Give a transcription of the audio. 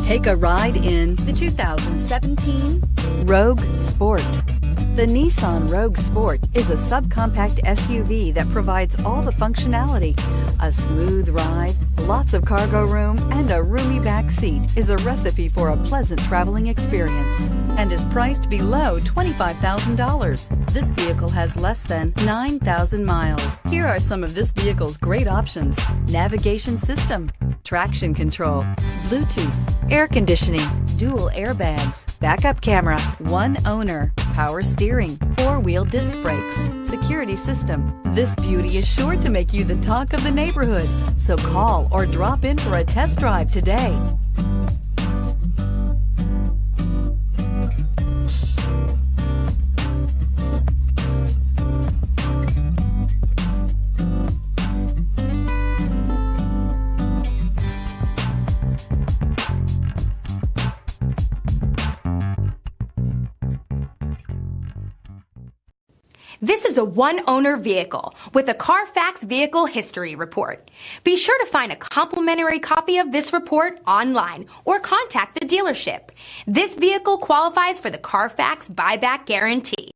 Take a ride in the 2017 Rogue Sport. The Nissan Rogue Sport is a subcompact SUV that provides all the functionality. A smooth ride, lots of cargo room, and a roomy back seat is a recipe for a pleasant traveling experience and is priced below $25,000. This vehicle has less than 9,000 miles. Here are some of this vehicle's great options: navigation system, traction control, Bluetooth, air conditioning, dual airbags, backup camera, one owner, power steering, four-wheel disc brakes, security system. This beauty is sure to make you the talk of the neighborhood. So call or drop in for a test drive today. This is a one-owner vehicle with a Carfax Vehicle History Report. Be sure to find a complimentary copy of this report online or contact the dealership. This vehicle qualifies for the Carfax Buyback Guarantee.